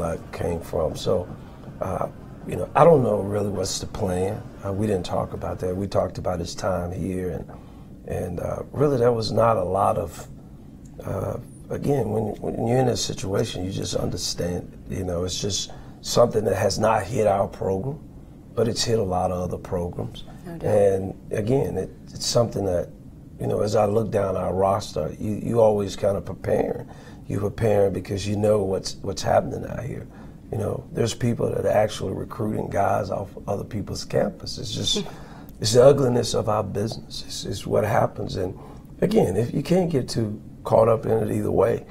July came from. So, you know, I don't know really what's the plan. We didn't talk about that. We talked about his time here, and really there was not a lot of, again, when you're in this situation, you just understand, you know, it's just something that has not hit our program, but it's hit a lot of other programs. No doubt. And again, it's something that, you know, as I look down our roster, you always kind of preparing. You're preparing because you know what's happening out here. You know, there's people that are actually recruiting guys off other people's campus. It's just, it's the ugliness of our business. It's what happens. And again, if you can't get too caught up in it either way,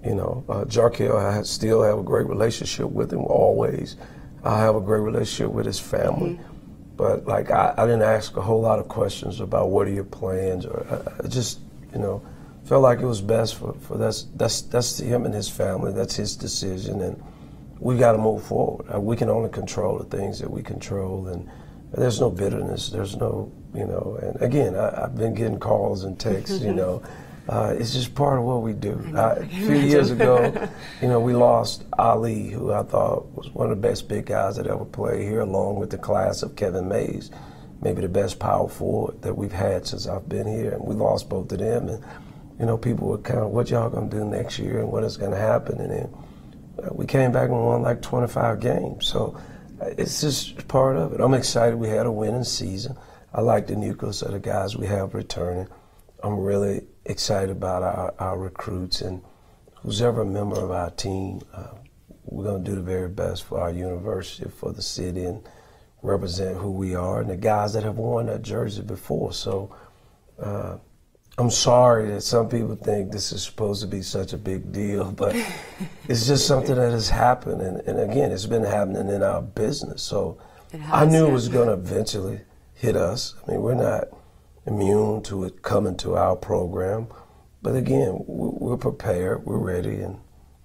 you know, Jarkel, I still have a great relationship with him always. I have a great relationship with his family. Mm-hmm. But like, I didn't ask a whole lot of questions about what are your plans, or I just, you know, felt like it was best for that's him and his family. That's his decision, and we got to move forward. We can only control the things that we control, and there's no bitterness. There's no, you know. And again, I've been getting calls and texts. You know, it's just part of what we do. A few years ago, you know, we lost Ali, who I thought was one of the best big guys that ever played here, along with the class of Kevin Mays, maybe the best power forward that we've had since I've been here. And we lost both of them, and you know, people were kind of, what y'all gonna do next year, and what is gonna happen, and then we came back and won like 25 games. So it's just part of it. I'm excited we had a winning season. I like the nucleus of the guys we have returning. I'm really excited about our recruits, and who's ever a member of our team, we're going to do the very best for our university, for the city, and represent who we are, and the guys that have worn that jersey before. So I'm sorry that some people think this is supposed to be such a big deal, but it's just something that has happened. And again, it's been happening in our business. So I knew it was going to eventually hit us. I mean, we're not immune to it coming to our program. But again, we're prepared, we're ready, and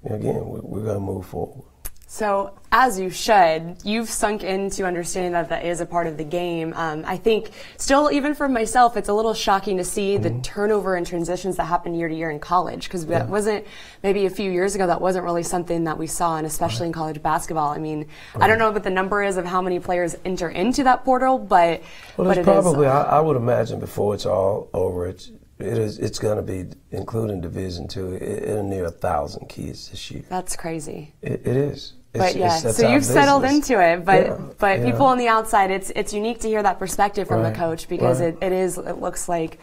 again, we're going to move forward. So, as you should, you've sunk into understanding that that is a part of the game. I think still, even for myself, it's a little shocking to see the turnover and transitions that happen year to year in college, because that wasn't, maybe a few years ago, that wasn't really something that we saw, and especially in college basketball. I mean, I don't know what the number is of how many players enter into that portal, but it's probably, I would imagine before it's all over, it's going to be, including Division II, it'll near 1,000 kids this year. That's crazy. It is. But yeah, so you've settled into it. But people on the outside, it's unique to hear that perspective from a coach, because it looks like,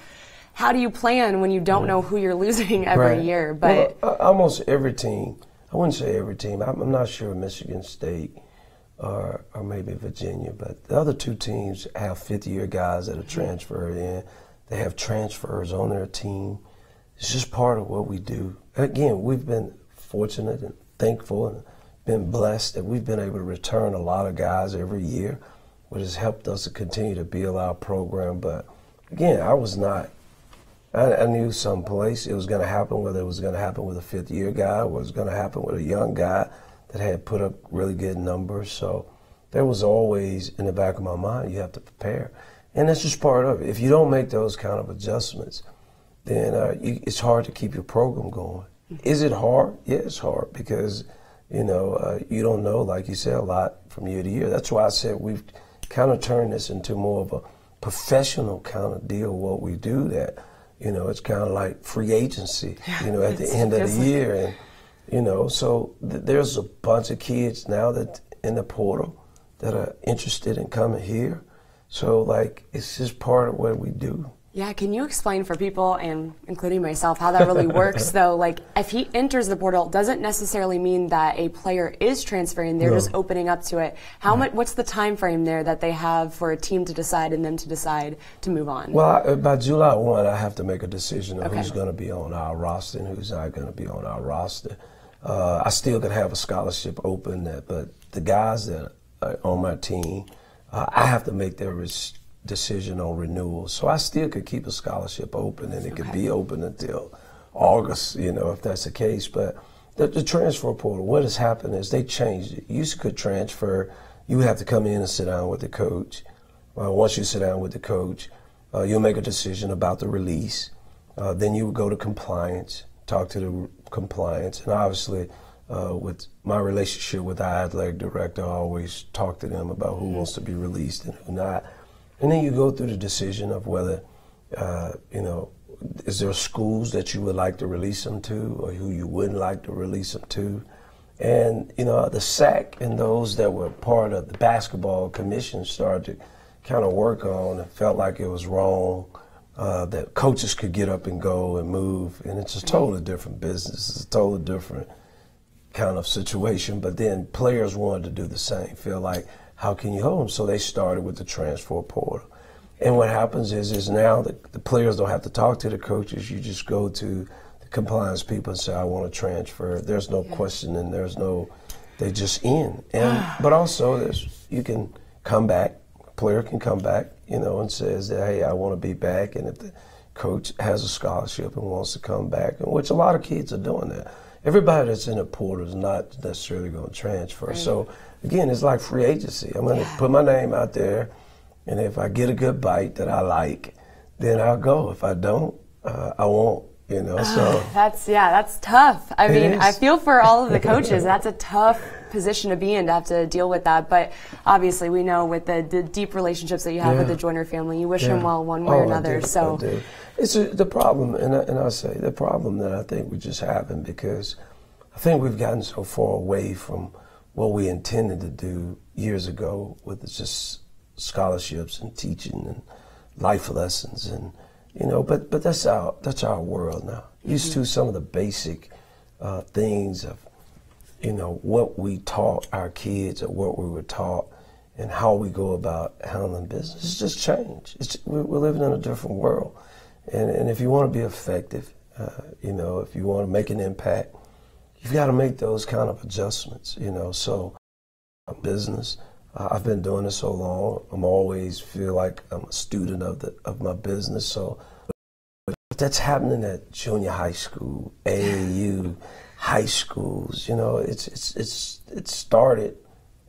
how do you plan when you don't know who you're losing every year? But well, almost every team, I wouldn't say every team, I'm not sure Michigan State or maybe Virginia, but the other two teams have fifth-year guys that are transferred in. They have transfers on their team. It's just part of what we do. Again, we've been fortunate and thankful and been blessed that we've been able to return a lot of guys every year, which has helped us to continue to build our program. But again, I knew someplace it was going to happen, whether it was going to happen with a fifth-year guy or it was going to happen with a young guy that had put up really good numbers. So there was always in the back of my mind, you have to prepare. And that's just part of it. If you don't make those kind of adjustments, then it's hard to keep your program going. Is it hard? Yeah, it's hard, because you know, you don't know, like you said, a lot from year to year. That's why I said we've kind of turned this into more of a professional kind of deal, what we do, that, you know, it's kind of like free agency, you know, at the end of the year. And, you know, so there's a bunch of kids now that in the portal that are interested in coming here. So, like, it's just part of what we do. Yeah, can you explain for people, and including myself, how that really works, though? Like, if he enters the portal, doesn't necessarily mean that a player is transferring. They're just opening up to it. How much? What's the time frame there that they have for a team to decide and them to decide to move on? Well, by July 1, I have to make a decision of who's going to be on our roster and who's not going to be on our roster. I still could have a scholarship open, but the guys that are on my team, I have to make their decision on renewal. So I still could keep a scholarship open, and it could be open until August, you know, if that's the case. But the transfer portal, what has happened is they changed it. You could transfer, you have to come in and sit down with the coach. Once you sit down with the coach, you'll make a decision about the release. Then you would go to compliance, talk to the compliance, and obviously with my relationship with our athletic director, I always talk to them about who wants to be released and who not. And then you go through the decision of whether, is there schools that you would like to release them to or who you wouldn't like to release them to? And, the SAC and those that were part of the basketball commission started to kind of work on and felt like it was wrong, that coaches could get up and go and move. And it's a totally different business. It's a totally different kind of situation. But then players wanted to do the same, feel like, how can you hold them? So they started with the transfer portal. And what happens is now the players don't have to talk to the coaches. You just go to the compliance people and say, I want to transfer. There's no questioning. They just in. But also you can come back. A player can come back, and says that, hey, I want to be back. And if the coach has a scholarship and wants to come back, which a lot of kids are doing that. Everybody that's in the portal is not necessarily going to transfer. Right. So, again, it's like free agency. I'm going to put my name out there. And if I get a good bite that I like, then I'll go. If I don't, I won't, so. That's tough. I mean, I feel for all of the coaches. That's a tough position to be in, to have to deal with that. But obviously we know with the deep relationships that you have with the Joyner family, you wish them well one way or another. I do. It's the problem, and I say the problem that I think we just having, because I think we've gotten so far away from what we intended to do years ago with just scholarships and teaching and life lessons, and but that's our world now. Used to some of the basic things of what we taught our kids, or what we were taught, and how we go about handling business. It's just changed. We're living in a different world, and if you want to be effective, if you want to make an impact, you've got to make those kind of adjustments. So business. I've been doing this so long. I'm always feel like I'm a student of my business. So that's happening at junior high school, AAU, high schools. It's started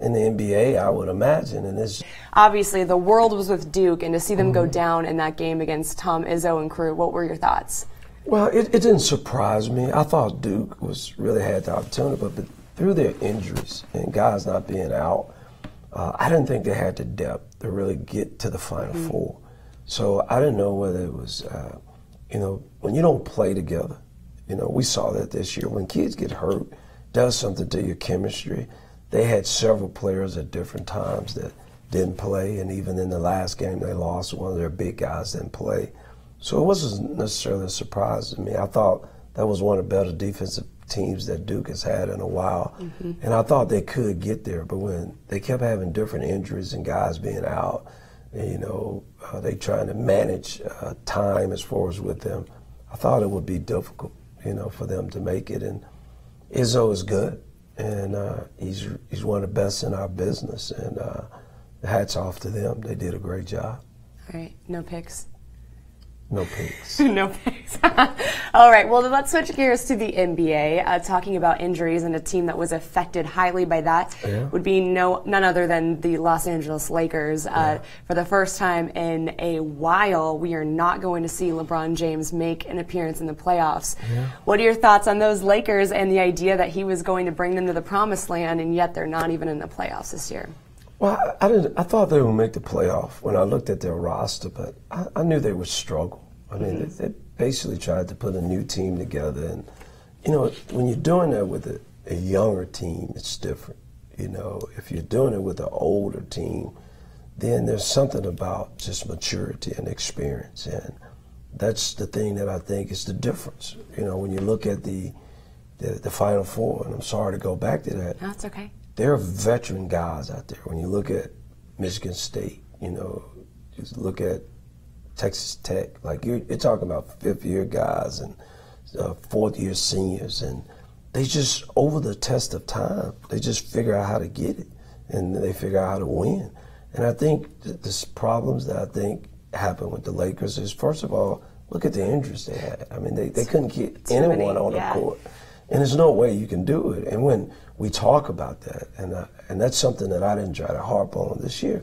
in the NBA, I would imagine, and it's obviously the world was with Duke, and to see them go down in that game against Tom Izzo and crew, what were your thoughts? Well, it didn't surprise me. I thought Duke really had the opportunity, but through their injuries and guys not being out, I didn't think they had the depth to really get to the Final Four. So I didn't know whether it was, when you don't play together, we saw that this year. When kids get hurt, it does something to your chemistry. They had several players at different times that didn't play, and even in the last game they lost, one of their big guys didn't play. So it wasn't necessarily a surprise to me. I thought that was one of the better defensive teams that Duke has had in a while. And I thought they could get there, but when they kept having different injuries and guys being out, they trying to manage time as far as with them, I thought it would be difficult, for them to make it. And Izzo is good, and he's one of the best in our business, and hats off to them. They did a great job. All right, no picks. No picks. No picks. All right, well, let's switch gears to the NBA. Talking about injuries, and a team that was affected highly by that would be none other than the Los Angeles Lakers. For the first time in a while, we are not going to see LeBron James make an appearance in the playoffs. What are your thoughts on those Lakers and the idea that he was going to bring them to the promised land, and yet they're not even in the playoffs this year? Well, I thought they would make the playoff when I looked at their roster, but I knew they would struggle. I mean, they basically tried to put a new team together, and when you're doing that with a younger team, it's different. If you're doing it with an older team, then there's something about just maturity and experience, and that's the thing that I think is the difference. When you look at the Final Four, and I'm sorry to go back to that. That's okay. There are veteran guys out there. When you look at Michigan State, just look at Texas Tech. Like you're talking about fifth-year guys and fourth-year seniors, and they just, over the test of time, they just figure out how to get it, and they figure out how to win. And I think the problems that I think happened with the Lakers is, first of all, look at the injuries they had. I mean, they couldn't get anyone on the court. And there's no way you can do it. And when we talk about that, and that's something that I didn't try to harp on this year,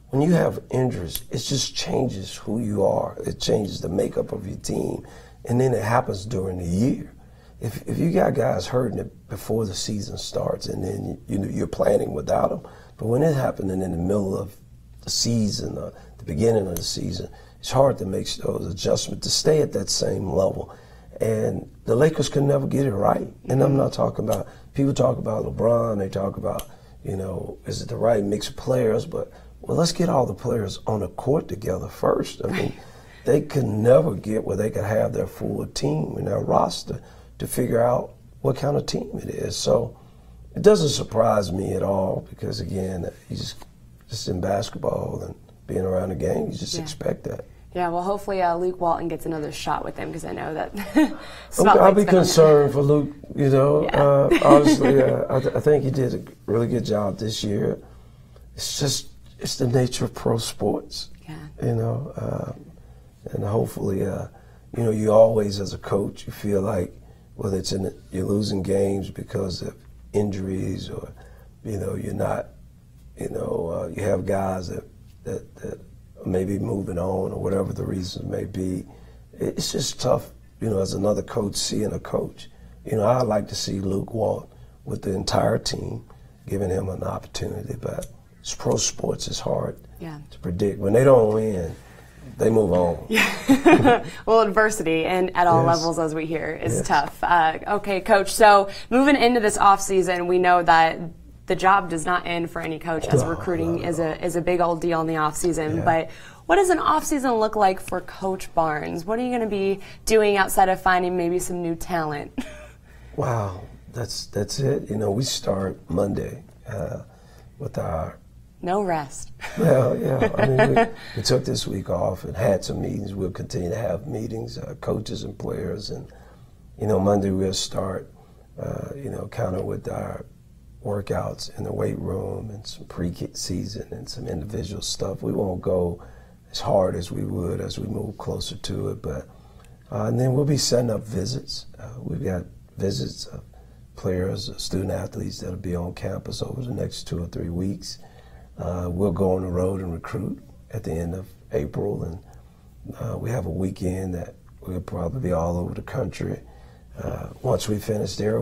when you have injuries, it just changes who you are. It changes the makeup of your team. And then it happens during the year. if you got guys hurting it before the season starts, and then you're planning without them, but when it happening in the middle of the season, the beginning of the season, it's hard to make those adjustments to stay at that same level. And the Lakers could never get it right. And I'm not talking about, people talk about LeBron, they talk about, is it the right mix of players? But, well, let's get all the players on the court together first. I mean, they could never get where they could have their full team and their roster to figure out what kind of team it is. So it doesn't surprise me at all because, again, you just in basketball and being around the game, you just expect that. Yeah, well, hopefully Luke Walton gets another shot with him because I know that. I'll be concerned for Luke. Honestly, I think he did a really good job this year. It's the nature of pro sports. Yeah. And hopefully, you always as a coach, you feel like whether you're losing games because of injuries or you're not, you have guys that maybe moving on or whatever the reasons may be. It's just tough, as another coach seeing a coach. I'd like to see Luke Walton with the entire team, giving him an opportunity, but it's pro sports is hard to predict. When they don't win, they move on. Yeah. Well, adversity and at all levels, as we hear, is tough. Okay, Coach, so moving into this offseason, we know that the job does not end for any coach, as recruiting is a big old deal in the offseason. Yeah. But what does an offseason look like for Coach Barnes? What are you going to be doing outside of finding maybe some new talent? Wow, that's it. We start Monday with our no rest. Well, yeah. I mean, we took this week off and had some meetings. We'll continue to have meetings, coaches and players, and Monday we'll start, kind of with our workouts in the weight room and some pre-season and some individual stuff. We won't go as hard as we would as we move closer to it, but and then we'll be setting up visits. We've got visits of players, student athletes that'll be on campus over the next 2 or 3 weeks. We'll go on the road and recruit at the end of April, and we have a weekend that we'll probably be all over the country. Once we finish there,